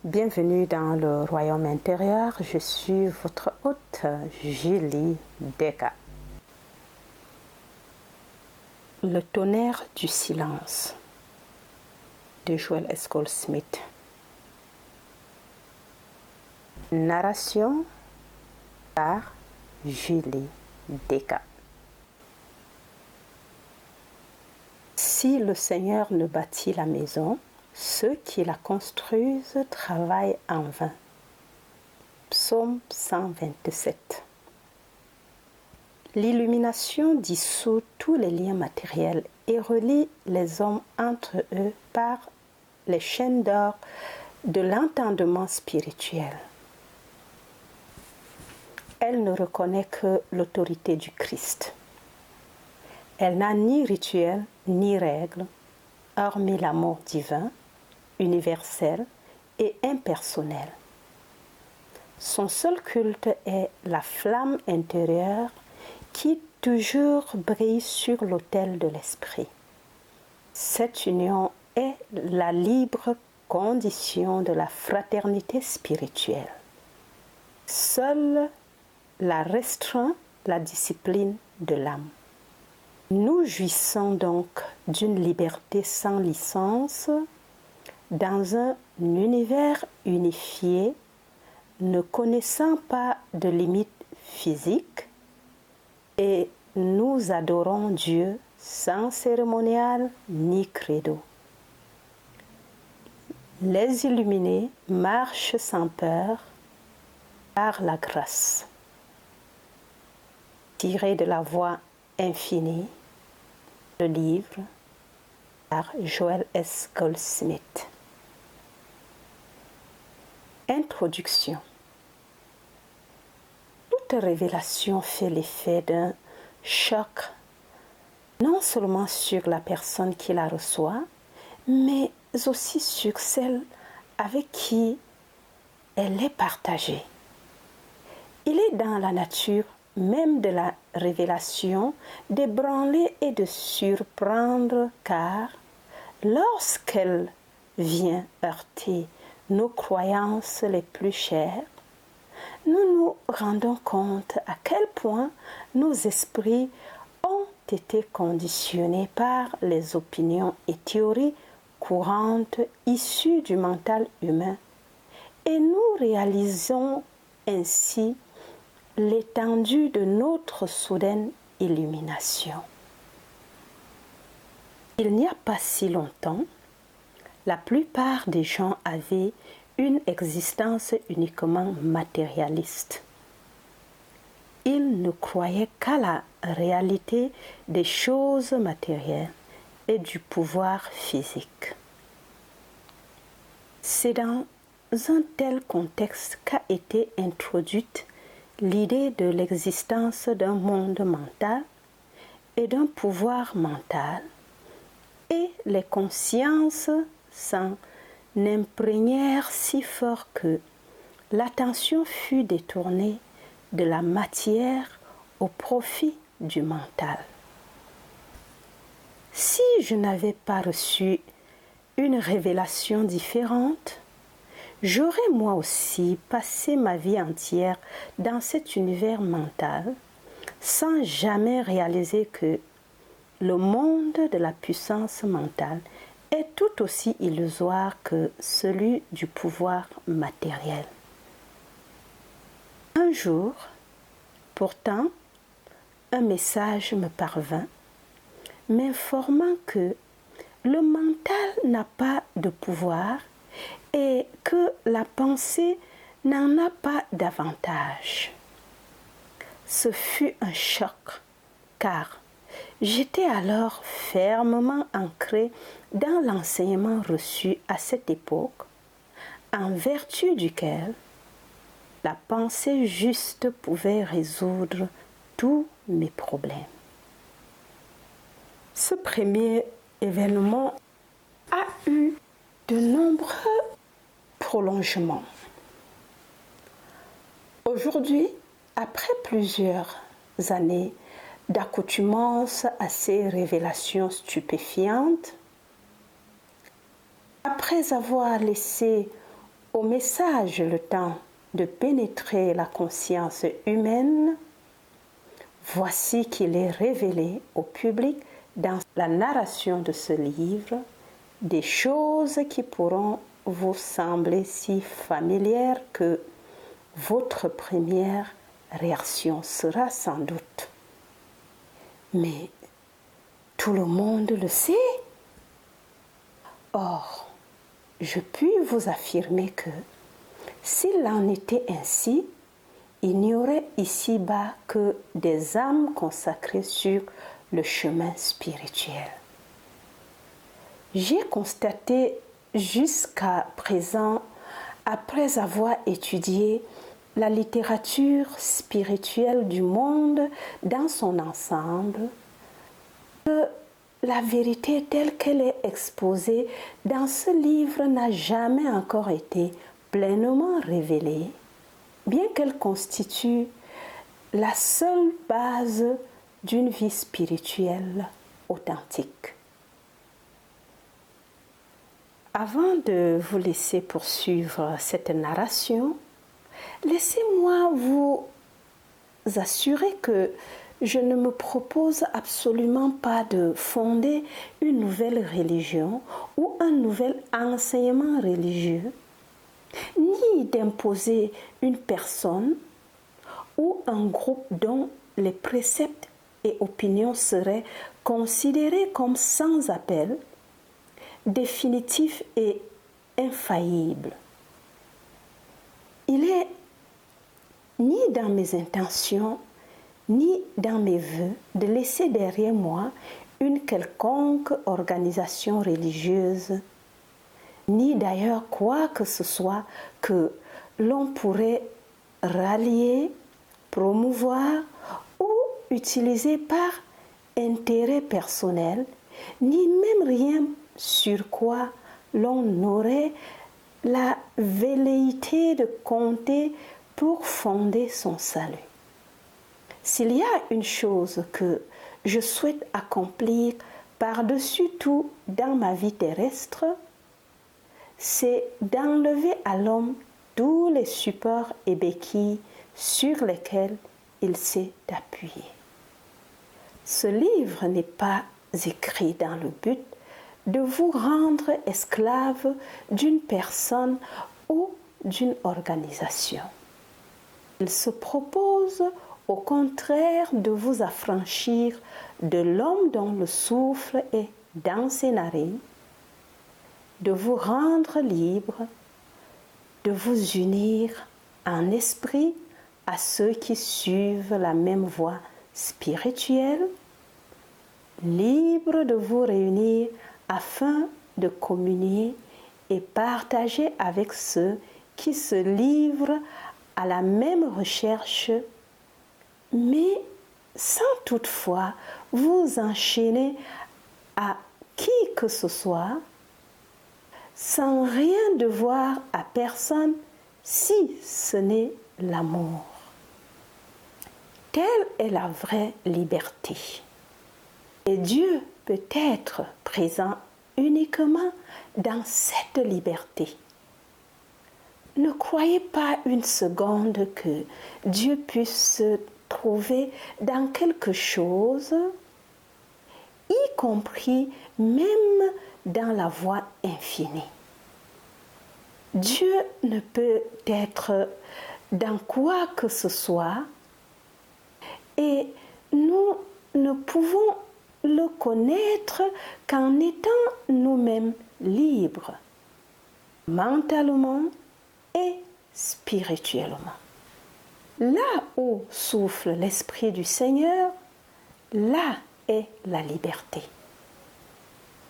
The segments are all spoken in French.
Bienvenue dans le royaume intérieur, je suis votre hôte Julie Deka. Le tonnerre du silence de Joel S. Goldsmith. Narration par Julie Deka. Si le Seigneur ne bâtit la maison, ceux qui la construisent travaillent en vain. Psaume 127. L'illumination dissout tous les liens matériels et relie les hommes entre eux par les chaînes d'or de l'entendement spirituel. Elle ne reconnaît que l'autorité du Christ. Elle n'a ni rituel ni règle, hormis l'amour divin, universel et impersonnel. Son seul culte est la flamme intérieure qui toujours brille sur l'autel de l'esprit. Cette union est la libre condition de la fraternité spirituelle. Seule la restreint la discipline de l'âme. Nous jouissons donc d'une liberté sans licence dans un univers unifié, ne connaissant pas de limites physiques, et nous adorons Dieu sans cérémonial ni credo. Les illuminés marchent sans peur par la grâce. Tiré de la voix infinie, le livre par Joel S. Goldsmith. Introduction. Toute révélation fait l'effet d'un choc, non seulement sur la personne qui la reçoit, mais aussi sur celle avec qui elle est partagée. Il est dans la nature même de la révélation d'ébranler et de surprendre, car lorsqu'elle vient heurter nos croyances les plus chères, nous nous rendons compte à quel point nos esprits ont été conditionnés par les opinions et théories courantes issues du mental humain, et nous réalisons ainsi l'étendue de notre soudaine illumination. Il n'y a pas si longtemps, la plupart des gens avaient une existence uniquement matérialiste. Ils ne croyaient qu'à la réalité des choses matérielles et du pouvoir physique. C'est dans un tel contexte qu'a été introduite l'idée de l'existence d'un monde mental et d'un pouvoir mental, et les consciences s'en imprégnèrent si fort que l'attention fut détournée de la matière au profit du mental. Si je n'avais pas reçu une révélation différente, j'aurais moi aussi passé ma vie entière dans cet univers mental sans jamais réaliser que le monde de la puissance mentale est tout aussi illusoire que celui du pouvoir matériel. Un jour, pourtant, un message me parvint m'informant que le mental n'a pas de pouvoir et que la pensée n'en a pas davantage. Ce fut un choc, car j'étais alors fermement ancré dans l'enseignement reçu à cette époque, en vertu duquel la pensée juste pouvait résoudre tous mes problèmes. Ce premier événement a eu de nombreux prolongements. Aujourd'hui, après plusieurs années d'accoutumance à ces révélations stupéfiantes, après avoir laissé au message le temps de pénétrer la conscience humaine, voici qu'il est révélé au public dans la narration de ce livre des choses qui pourront vous sembler si familières que votre première réaction sera sans doute: mais tout le monde le sait. Or, je puis vous affirmer que s'il en était ainsi, il n'y aurait ici-bas que des âmes consacrées sur le chemin spirituel. J'ai constaté jusqu'à présent, après avoir étudié la littérature spirituelle du monde dans son ensemble, que la vérité telle qu'elle est exposée dans ce livre n'a jamais encore été pleinement révélée, bien qu'elle constitue la seule base d'une vie spirituelle authentique. Avant de vous laisser poursuivre cette narration, laissez-moi vous assurer que je ne me propose absolument pas de fonder une nouvelle religion ou un nouvel enseignement religieux, ni d'imposer une personne ou un groupe dont les préceptes et opinions seraient considérés comme sans appel, définitifs et infaillibles. Il est ni dans mes intentions, ni dans mes vœux de laisser derrière moi une quelconque organisation religieuse, ni d'ailleurs quoi que ce soit que l'on pourrait rallier, promouvoir ou utiliser par intérêt personnel, ni même rien sur quoi l'on aurait la velléité de compter pour fonder son salut. S'il y a une chose que je souhaite accomplir par-dessus tout dans ma vie terrestre, c'est d'enlever à l'homme tous les supports et béquilles sur lesquels il s'est appuyé. Ce livre n'est pas écrit dans le but de vous rendre esclave d'une personne ou d'une organisation. Il se propose au contraire de vous affranchir de l'homme dont le souffle est dans ses narines, de vous rendre libre, de vous unir en esprit à ceux qui suivent la même voie spirituelle, libre de vous réunir afin de communier et partager avec ceux qui se livrent à la même recherche, mais sans toutefois vous enchaîner à qui que ce soit, sans rien devoir à personne si ce n'est l'amour. Telle est la vraie liberté. Et Dieu peut être présent uniquement dans cette liberté. Ne croyez pas une seconde que Dieu puisse se trouver dans quelque chose, y compris même dans la voie infinie. Dieu ne peut être dans quoi que ce soit et nous ne pouvons le connaître qu'en étant nous-mêmes libres, mentalement et spirituellement. Là où souffle l'Esprit du Seigneur, là est la liberté.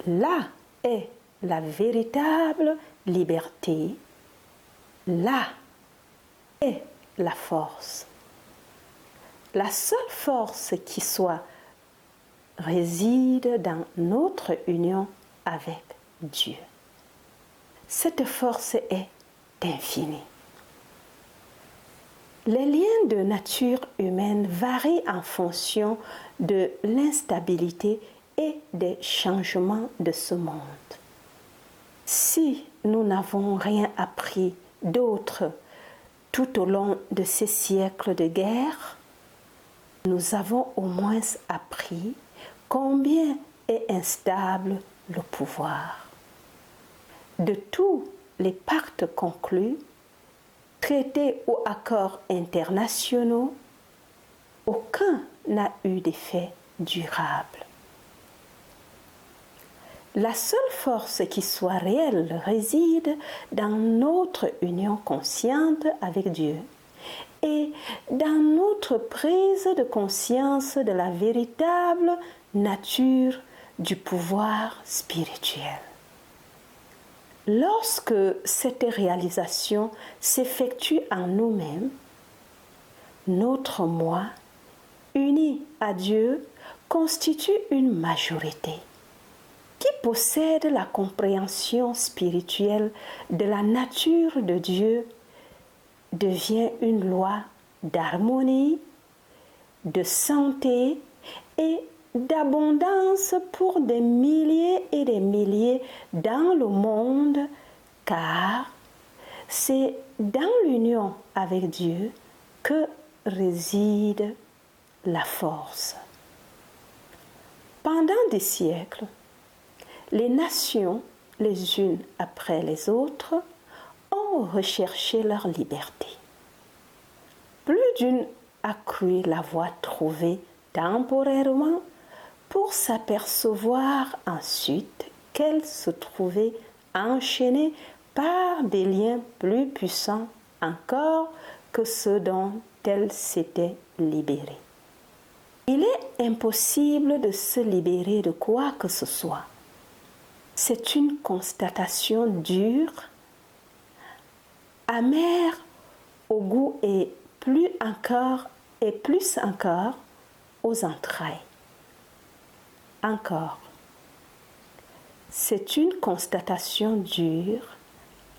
Là est la véritable liberté. Là est la force. La seule force qui soit réside dans notre union avec Dieu. Cette force est infinie. Les liens de nature humaine varient en fonction de l'instabilité et des changements de ce monde. Si nous n'avons rien appris d'autres tout au long de ces siècles de guerre, nous avons au moins appris combien est instable le pouvoir. De tous les pactes conclus, traités ou accords internationaux, aucun n'a eu d'effet durable. La seule force qui soit réelle réside dans notre union consciente avec Dieu et dans notre prise de conscience de la véritable nature du pouvoir spirituel. Lorsque cette réalisation s'effectue en nous-mêmes, notre moi, uni à Dieu, constitue une majorité qui possède la compréhension spirituelle de la nature de Dieu, devient une loi d'harmonie, de santé et d'abondance pour des milliers et des milliers dans le monde, car c'est dans l'union avec Dieu que réside la force. Pendant des siècles, les nations, les unes après les autres, ont recherché leur liberté. Plus d'une a cru l'avoir trouvée temporairement pour s'apercevoir ensuite qu'elle se trouvait enchaînée par des liens plus puissants encore que ceux dont elle s'était libérée. Il est impossible de se libérer de quoi que ce soit. C'est une constatation dure, amère au goût et plus encore aux entrailles. Encore, c'est une constatation dure,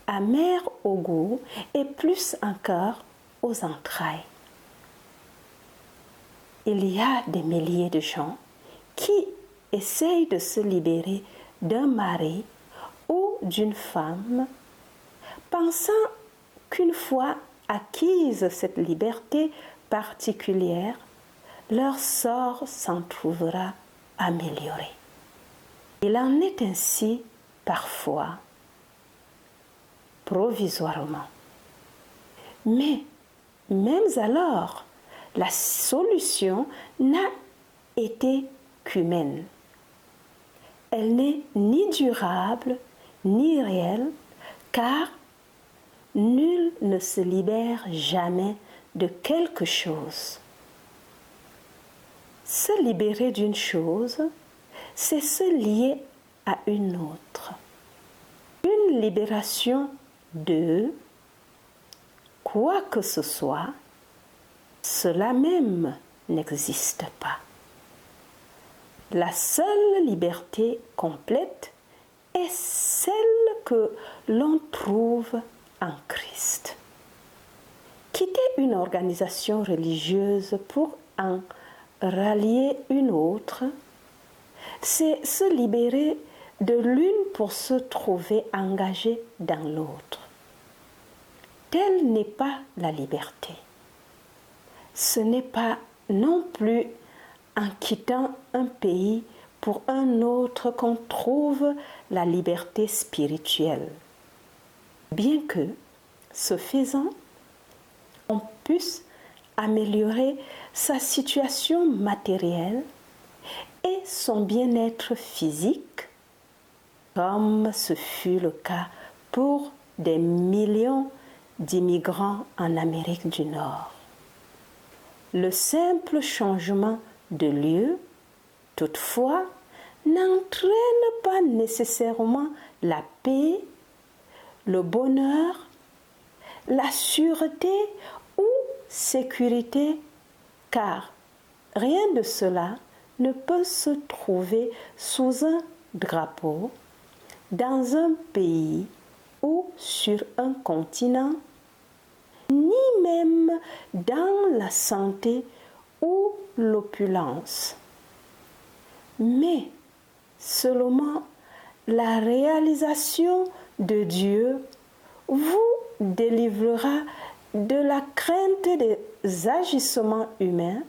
amère au goût et plus encore aux entrailles. Il y a des milliers de gens qui essayent de se libérer d'un mari ou d'une femme, pensant qu'une fois acquise cette liberté particulière, leur sort s'en trouvera amélioré. Il en est ainsi parfois, provisoirement. Mais même alors, la solution n'a été qu'humaine. Elle n'est ni durable ni réelle, car nul ne se libère jamais de quelque chose. Se libérer d'une chose, c'est se lier à une autre. Une libération de quoi que ce soit, cela même n'existe pas. La seule liberté complète est celle que l'on trouve en Christ. Quitter une organisation religieuse pour en rallier une autre, c'est se libérer de l'une pour se trouver engagé dans l'autre. Telle n'est pas la liberté. Ce n'est pas non plus en quittant un pays pour un autre qu'on trouve la liberté spirituelle. Bien que, ce faisant, on puisse améliorer sa situation matérielle et son bien-être physique, comme ce fut le cas pour des millions d'immigrants en Amérique du Nord. Le simple changement de lieu, toutefois, n'entraîne pas nécessairement la paix, le bonheur, la sûreté ou sécurité, car rien de cela ne peut se trouver sous un drapeau, dans un pays ou sur un continent, ni même dans la santé ou l'opulence, mais seulement la réalisation de Dieu vous délivrera de la crainte des agissements humains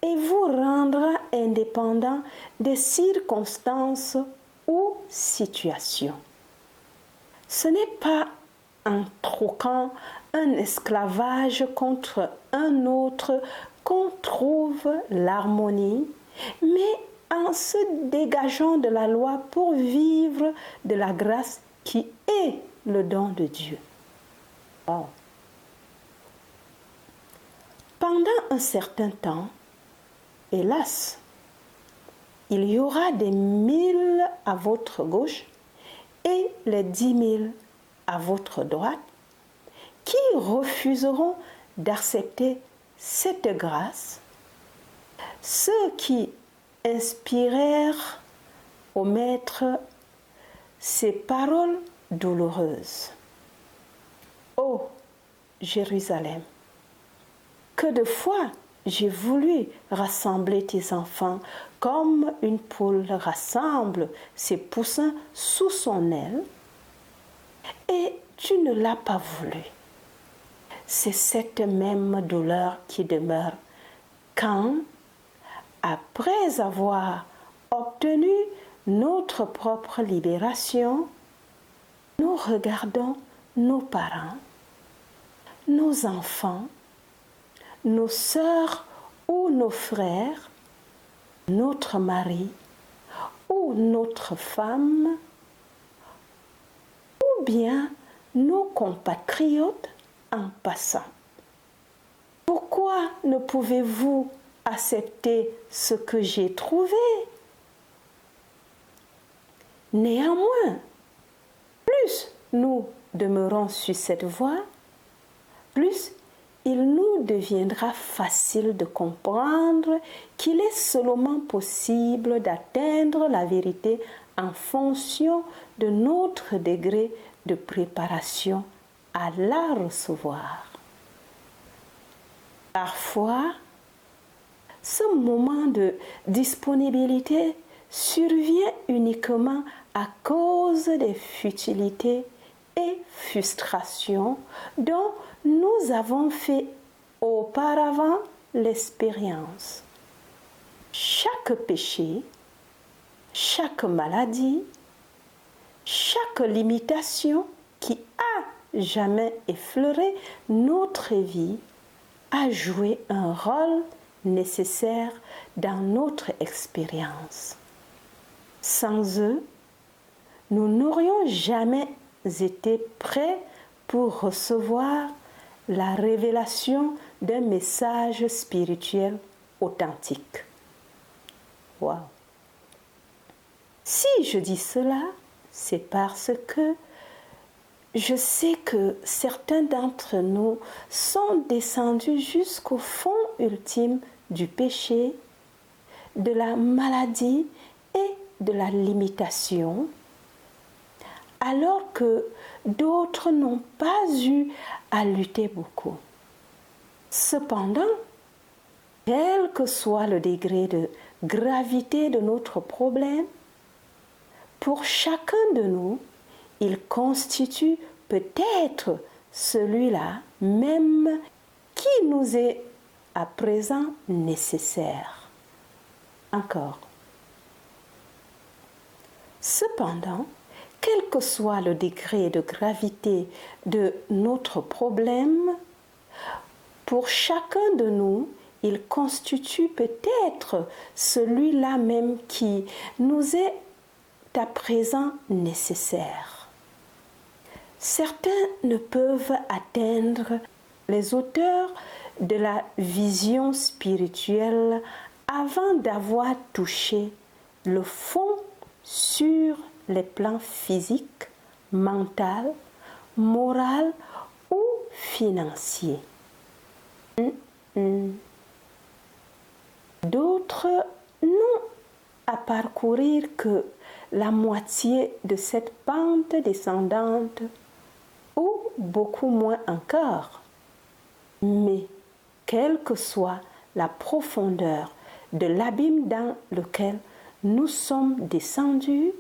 et vous rendra indépendant des circonstances ou situations. Ce n'est pas en troquant un esclavage contre un autre qu'on trouve l'harmonie, mais en se dégageant de la loi pour vivre de la grâce qui est le don de Dieu. Wow. Pendant un certain temps, hélas, il y aura des 1000 à votre gauche et les 10 000 à votre droite qui refuseront d'accepter cette grâce, ceux qui inspirèrent au Maître ces paroles douloureuses. Ô Jérusalem, que de fois j'ai voulu rassembler tes enfants comme une poule rassemble ses poussins sous son aile, et tu ne l'as pas voulu. C'est cette même douleur qui demeure quand, après avoir obtenu notre propre libération, nous regardons nos parents, nos enfants, nos sœurs ou nos frères, notre mari ou notre femme, ou bien nos compatriotes en passant. Pourquoi ne pouvez-vous accepter ce que j'ai trouvé? Néanmoins, plus nous demeurons sur cette voie, plus il nous deviendra facile de comprendre qu'il est seulement possible d'atteindre la vérité en fonction de notre degré de préparation à la recevoir. Parfois, ce moment de disponibilité survient uniquement à cause des futilités et frustrations dont nous avons fait auparavant l'expérience. Chaque péché, chaque maladie, chaque limitation qui a jamais effleuré notre vie a joué un rôle nécessaire dans notre expérience. Sans eux, nous n'aurions jamais été prêts pour recevoir la révélation d'un message spirituel authentique. Wow. Si je dis cela, c'est parce que je sais que certains d'entre nous sont descendus jusqu'au fond ultime du péché, de la maladie et de la limitation, alors que d'autres n'ont pas eu à lutter beaucoup. Cependant, quel que soit le degré de gravité de notre problème, pour chacun de nous, il constitue peut-être celui-là même qui nous est à présent nécessaire. Encore. Cependant, quel que soit le degré de gravité de notre problème, pour chacun de nous, il constitue peut-être celui-là même qui nous est à présent nécessaire. Certains ne peuvent atteindre les hauteurs de la vision spirituelle avant d'avoir touché le fond sur les plans physiques, mental, moral ou financier. D'autres n'ont à parcourir que la moitié de cette pente descendante ou beaucoup moins encore. Mais quelle que soit la profondeur de l'abîme dans lequel nous sommes descendus,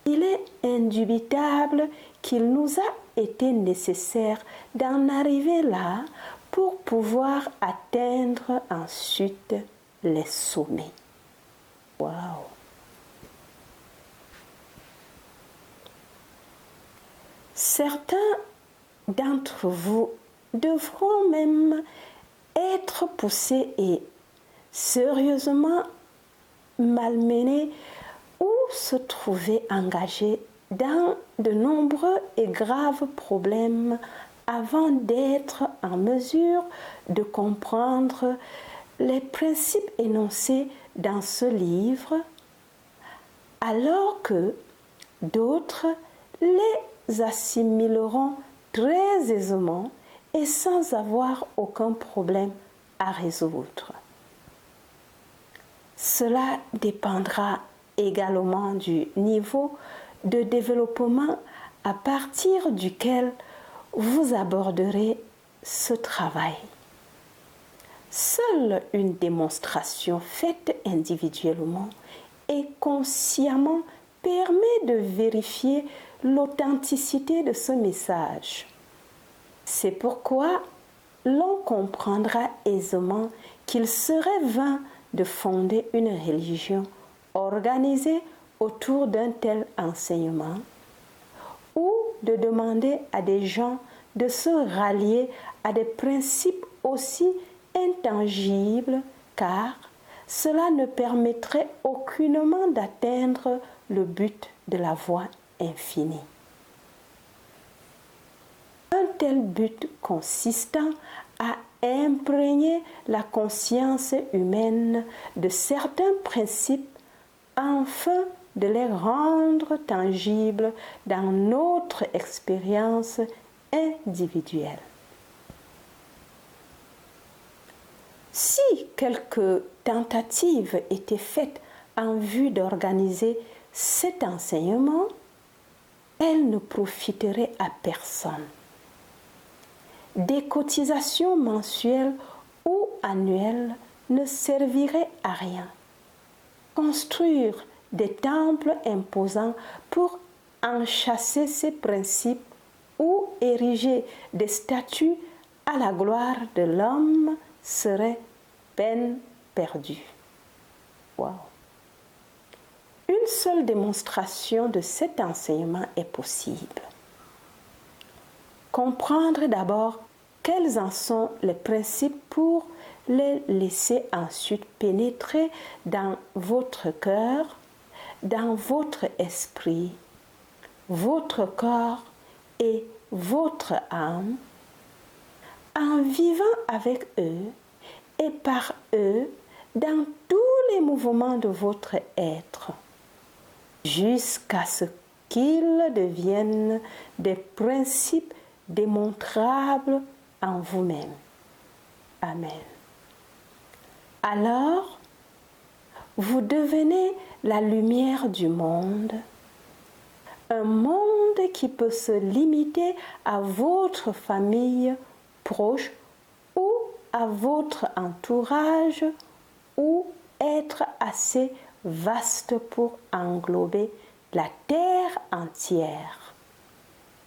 il est indubitable qu'il nous a été nécessaire d'en arriver là pour pouvoir atteindre ensuite les sommets. Waouh! Certains d'entre vous devront même être poussés et sérieusement malmenés ou se trouver engagés dans de nombreux et graves problèmes avant d'être en mesure de comprendre les principes énoncés dans ce livre, alors que d'autres les assimileront très aisément et sans avoir aucun problème à résoudre. Cela dépendra également du niveau de développement à partir duquel vous aborderez ce travail. Seule une démonstration faite individuellement et consciemment permet de vérifier l'authenticité de ce message. C'est pourquoi l'on comprendra aisément qu'il serait vain de fonder une religion organisée autour d'un tel enseignement ou de demander à des gens de se rallier à des principes aussi intangibles, car cela ne permettrait aucunement d'atteindre le but de la voie infinie. Un tel but consistant à imprégner la conscience humaine de certains principes afin de les rendre tangibles dans notre expérience individuelle. Si quelques tentatives étaient faites en vue d'organiser cet enseignement, elles ne profiteraient à personne. Des cotisations mensuelles ou annuelles ne serviraient à rien. Construire des temples imposants pour enchasser ces principes ou ériger des statues à la gloire de l'homme serait peine perdue. Wow. Une seule démonstration de cet enseignement est possible. Comprendre d'abord quels en sont les principes pour les laisser ensuite pénétrer dans votre cœur, dans votre esprit, votre corps et votre âme, en vivant avec eux et par eux dans tous les mouvements de votre être, jusqu'à ce qu'ils deviennent des principes démontrables en vous-même. Amen. Alors, vous devenez la lumière du monde, un monde qui peut se limiter à votre famille proche ou à votre entourage ou être assez vaste pour englober la terre entière.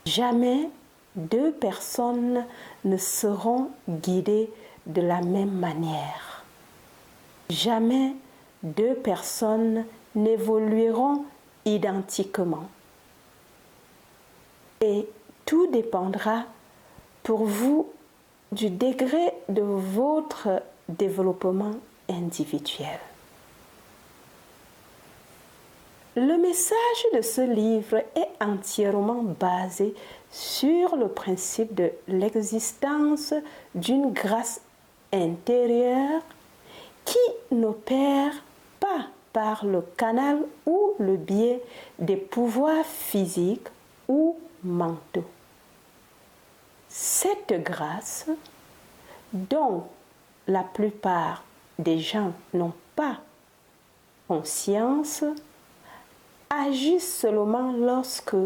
Jamais deux personnes ne seront guidées de la même manière. Jamais deux personnes n'évolueront identiquement. Et tout dépendra pour vous du degré de votre développement individuel. Le message de ce livre est entièrement basé sur le principe de l'existence d'une grâce intérieure qui n'opère pas par le canal ou le biais des pouvoirs physiques ou mentaux. Cette grâce, dont la plupart des gens n'ont pas conscience, agit seulement lorsque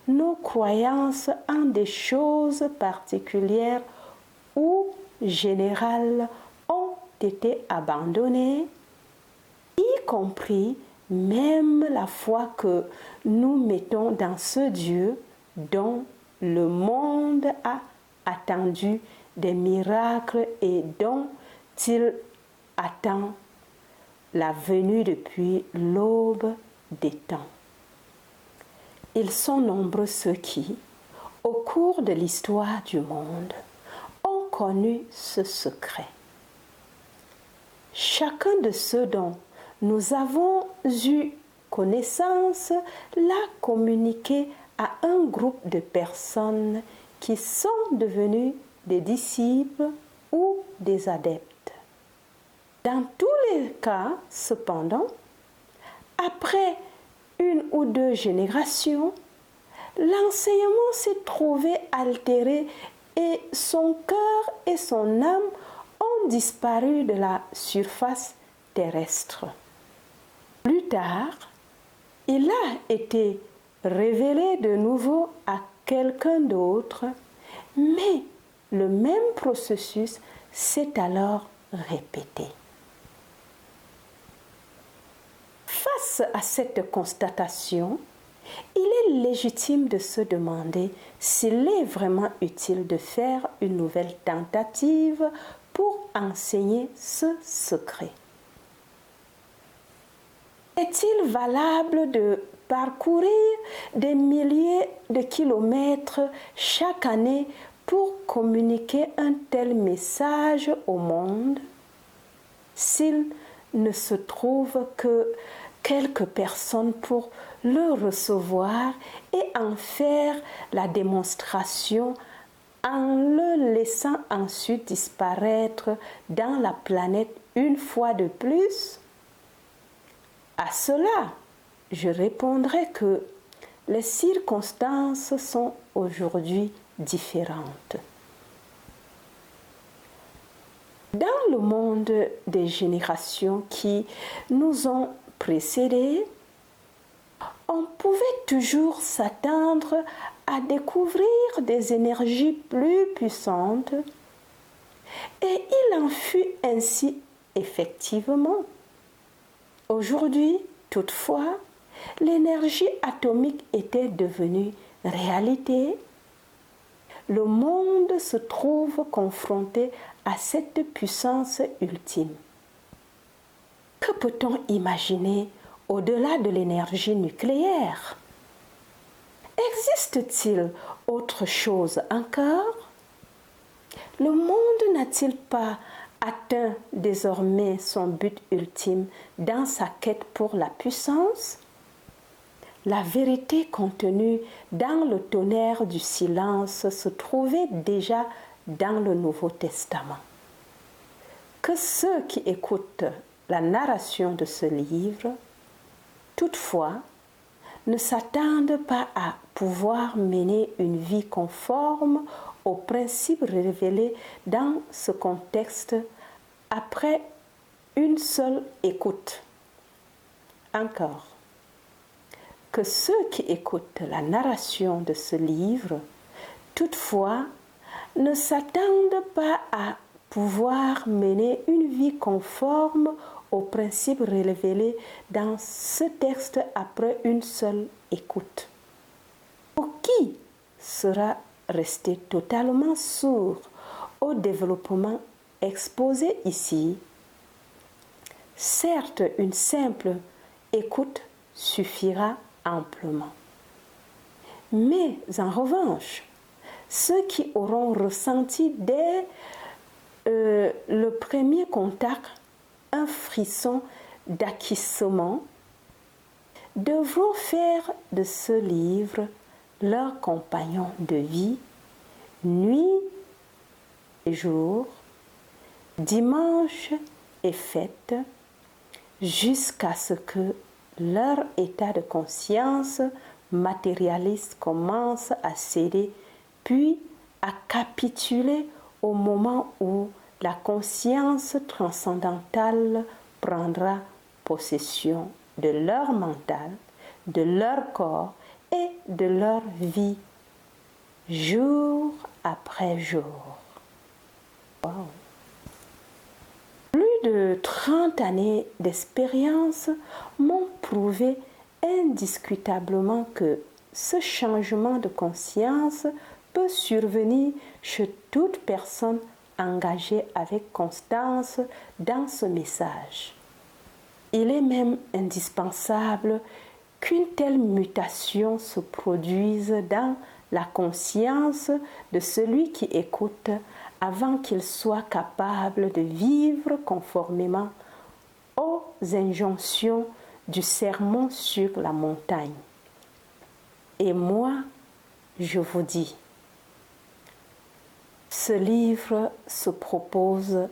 nos croyances en des choses particulières ou générales ont été abandonnées, y compris même la foi que nous mettons dans ce Dieu dont le monde a attendu des miracles et dont il attend la venue depuis l'aube des temps. Ils sont nombreux ceux qui, au cours de l'histoire du monde, ont connu ce secret. Chacun de ceux dont nous avons eu connaissance l'a communiqué à un groupe de personnes qui sont devenus des disciples ou des adeptes. Dans tous les cas, cependant, après une ou deux générations, l'enseignement s'est trouvé altéré et son cœur et son âme ont disparu de la surface terrestre. Plus tard, il a été révélé de nouveau à quelqu'un d'autre, mais le même processus s'est alors répété. Face à cette constatation, il est légitime de se demander s'il est vraiment utile de faire une nouvelle tentative pour enseigner ce secret. Est-il valable de parcourir des milliers de kilomètres chaque année pour communiquer un tel message au monde s'il ne se trouve que quelques personnes pour le recevoir et en faire la démonstration en le laissant ensuite disparaître dans la planète une fois de plus? À cela, je répondrai que les circonstances sont aujourd'hui différentes. Dans le monde des générations qui nous ont précédés, on pouvait toujours s'attendre à découvrir des énergies plus puissantes et il en fut ainsi effectivement. Aujourd'hui, toutefois, l'énergie atomique était devenue réalité. Le monde se trouve confronté à cette puissance ultime. Que peut-on imaginer au-delà de l'énergie nucléaire? Existe-t-il autre chose encore? Le monde n'a-t-il pas atteint désormais son but ultime dans sa quête pour la puissance? La vérité contenue dans le tonnerre du silence se trouvait déjà dans le Nouveau Testament. Que ceux qui écoutent la narration de ce livre, toutefois, ne s'attendent pas à pouvoir mener une vie conforme aux principes révélés dans ce contexte après une seule écoute. Encore, que ceux qui écoutent la narration de ce livre, toutefois, ne s'attendent pas à pouvoir mener une vie conforme aux principes révélés dans ce texte après une seule écoute. Pour qui sera resté totalement sourd au développement exposé ici, certes une simple écoute suffira amplement. Mais en revanche, ceux qui auront ressenti dès le premier contact un frisson d'acquissement devront faire de ce livre leur compagnon de vie, nuit et jour, dimanche et fête, jusqu'à ce que leur état de conscience matérialiste commence à céder, puis à capituler au moment où la conscience transcendantale prendra possession de leur mental, de leur corps et de leur vie, jour après jour. Wow. Plus de 30 années d'expérience m'ont prouvé indiscutablement que ce changement de conscience peut survenir chez toute personne engagée avec constance dans ce message. Il est même indispensable qu'une telle mutation se produise dans la conscience de celui qui écoute avant qu'il soit capable de vivre conformément aux injonctions du sermon sur la montagne. Et moi, je vous dis, ce livre se propose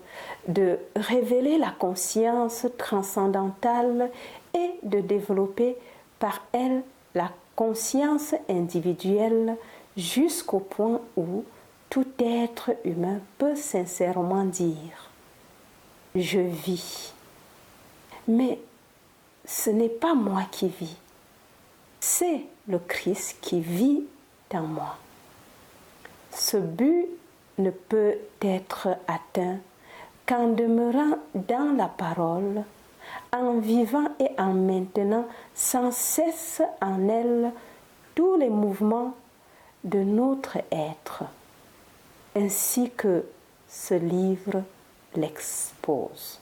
de révéler la conscience transcendantale et de développer par elle la conscience individuelle jusqu'au point où tout être humain peut sincèrement dire « Je vis ». Mais ce n'est pas moi qui vis, c'est le Christ qui vit dans moi. Ce but ne peut être atteint qu'en demeurant dans la parole, en vivant et en maintenant sans cesse en elle tous les mouvements de notre être, ainsi que ce livre l'expose.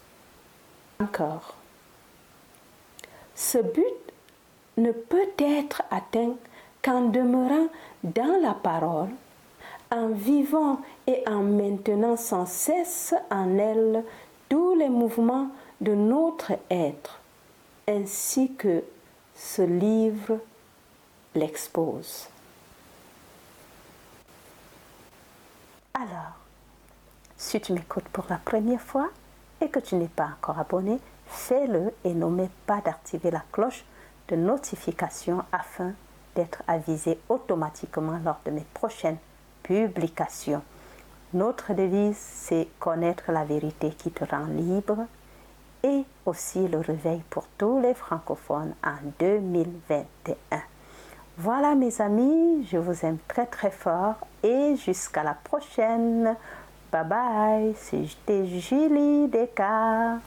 Encore, ce but ne peut être atteint qu'en demeurant dans la parole, en vivant et en maintenant sans cesse en elle tous les mouvements de notre être, ainsi que ce livre l'expose. Alors, si tu m'écoutes pour la première fois et que tu n'es pas encore abonné, fais-le et n'oublie pas d'activer la cloche de notification afin d'être avisé automatiquement lors de mes prochaines publications. Notre devise, c'est connaître la vérité qui te rend libre et aussi le réveil pour tous les francophones en 2021. Voilà mes amis, je vous aime très très fort et jusqu'à la prochaine. Bye bye, c'était Julie Descartes.